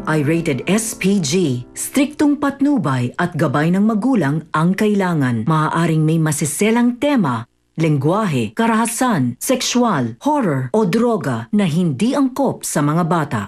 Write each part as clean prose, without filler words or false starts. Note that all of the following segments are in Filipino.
ay rated SPG. Striktong patnubay at gabay ng magulang ang kailangan. Maaaring may masiselang tema, lengguwahe, karahasan, sexual, horror o droga na hindi angkop sa mga bata.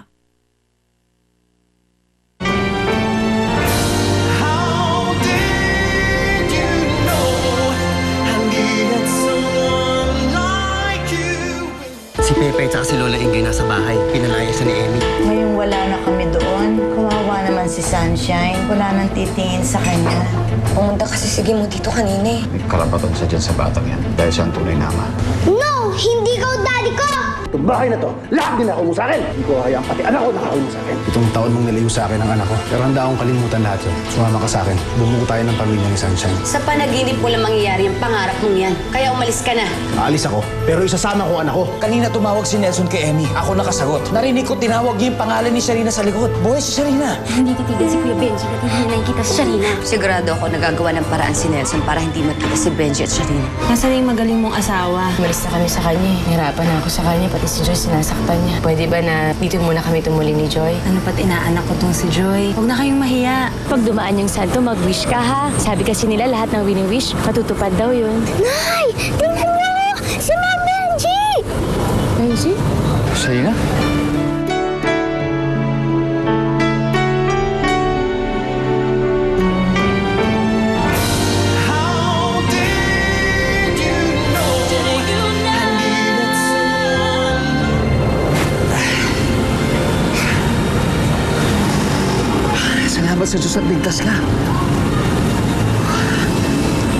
Si Pepe at si Lola Ingay nasa bahay. Pinalaya siya ni Emmy. Ngayong wala na kami doon, kawawa naman si Sunshine. Wala nang titingin sa kanya. Pumunta kasi si Gimo dito kanina eh. May karapatan siya dyan sa batang yan dahil siya ang tunay na ama. No! Hindi ko daddy ko! Itong bahay na to, lahat din ako mo sa akin. Hindi ko hayaan pati anak ko nakakaw mo sa akin. Itong taon mong nilayo sa akin ang anak ko. Pero handa akong kalimutan lahat yun. Sumama ka sa akin. Bumuo tayo ng pamilya ni Sunshine. Sa panaginip mo lang mangyayari ang pangarap mong yan. Kaya umalis ka na. Aalis ako, pero isasama ko anak ko. Kanina tumawag si Nelson kay Emmy. Ako nakasagot. Narinig ko tinawag niya yung pangalan ni Sharina sa likod. Buhay si Sharina. Hindi titigil si Kuya Benji at hindi nakikita si Sharina. Sigurado ako nagagawa ng paraan si Nelson para hindi makita si Benji at Sharina. Nasaan yung magaling mong asawa? Umalis na kami sa kanya. Hirapan na ako sa kanya, pati si Joy sinasaktan niya. Pwede ba na dito muna kami tumuli ni Joy? Ano pa't inaanak ko tong si Joy? Huwag na kayong mahiya. Pag dumaan yung santo, mag-wish ka ha. Sabi kasi nila lahat ng wini-wish, matutupad daw yun. Nay! Tingnan niyo! Si Ma'am Benji! Benji? Sharina? Salamat sa Diyos at ligtas ka.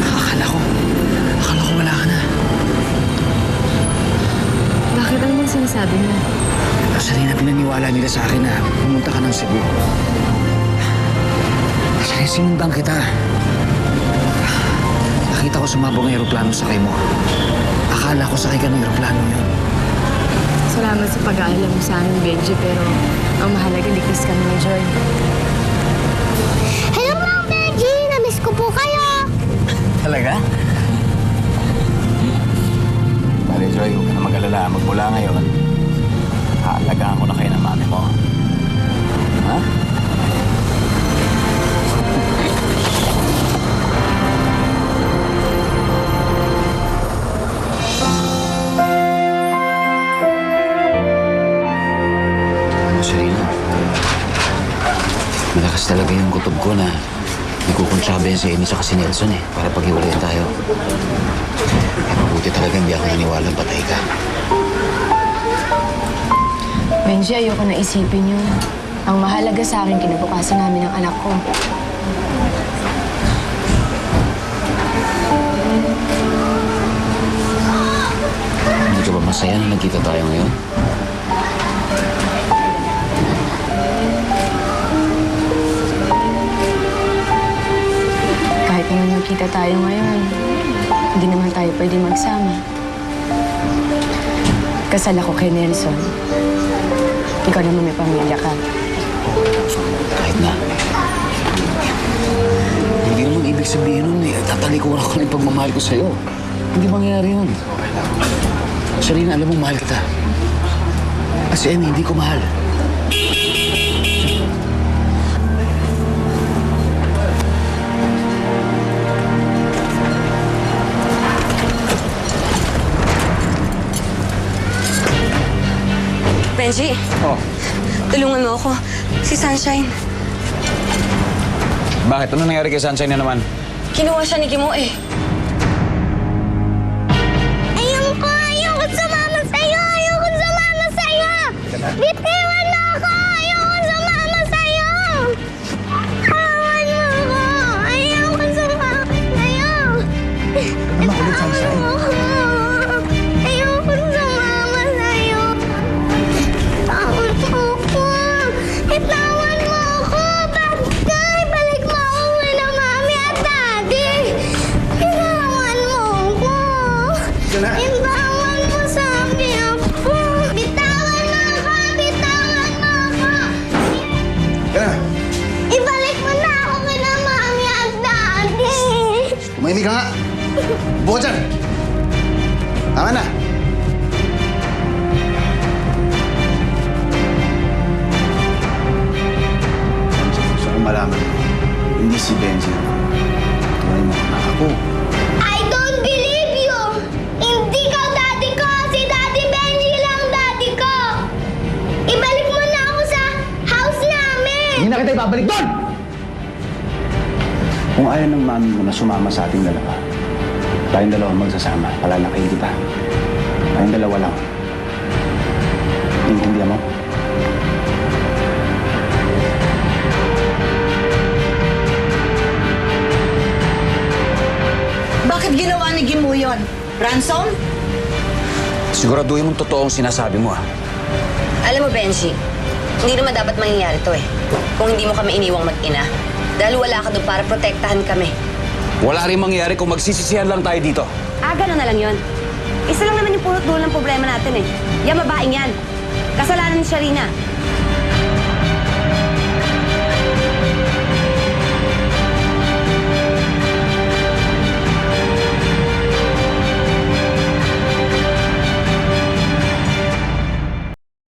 Akala ko wala ka na. Bakit ano bang sinasabi mo? Sharina, pinaniwala nila sa akin na pumunta ka ng Cebu. Sharina, sinundan kita. Nakita ko sumabog ng aeroplano sakay mo. Akala ko sakay ka ng aeroplano yun. Salamat sa pag-aalam mo sa amin, Benji, pero ang mahalaga ligtas kami ni Joy. Hello, Ma'am Benji! Namiss ko po kayo! Talaga? Bale, Joy, huwag ka na mag-alala. Magmula ngayon, haalagaan ko na kayo ng mami mo. Ha? Sharina, malakas talaga yung kutob ko na nagkukontrabe yan si Emmy sa si Nelson para paghiwalayan tayo. Mabuti talaga hindi ako naniwalang patay ka. Benji, ayoko na isipin yun. Ang mahalaga sa akin, kinabukasan namin ang anak ko. Hindi ka ba masaya na nagkita tayo ngayon? Kahit naman magkita tayo ngayon, hindi naman tayo pwede magsama. Kasal ako kay Nelson. Ikaw naman may pamilya ka. Kahit na. Hindi naman ibig sabihin nun tatalikuran ako ng pagmamahal ko sa'yo. Hindi mangyayari yun. Sharina, alam mo, mahal kita. At si Emmy, hindi ko mahal. Benji! Oh. Tulungan mo ako. Si Sunshine. Bakit? Ano nangyari kay Sunshine na naman? Kinuha siya ni Gimo eh. Ayoko sumama sa'yo! Ayoko sumama sa'yo! Bitiwan mo ako! Ayoko sumama sa'yo! Tawan mo ako! Ayoko sumama sa'yo! Makulit, Sunshine. Ayoko sumama sa'yo! Tawan mo ako! Itawan mo ako! Bagay! Balik mo ako kina mami at daddy! Itawan mo ako! Itawan mo sabi ako! Bitawan mo ako! Bitawan mo ako! Ibalik mo na ako kina mami at daddy! Tumahimik ka nga. Buka dyan. Tama na. Si Benji. Tunay mo anak ako. I don't believe you! Hindi ka daddy ko! Si Daddy Benji lang daddy ko! Ibalik mo na ako sa house namin! Hindi na kita ibabalik doon! Kung ayaw ng mami mo na sumama sa ating dalawa, tayong dalawa magsasama. Palalakayin kita. Tayong dalawa lang. Intindihan mo? Bakit ginawa ni Gimu yun? Ransom? Siguraduhin mong totoo ang sinasabi mo, ah. Alam mo, Benji, hindi naman dapat mangyayari to eh. Kung hindi mo kami iniwang mag-ina. Dahil wala ka doon para protektahan kami. Wala rin mangyayari kung magsisisihan lang tayo dito. Gano'n na lang yun. Isa lang naman yung pulot dulo ng problema natin eh. Yung babaeng yan. Kasalanan ni Sharina.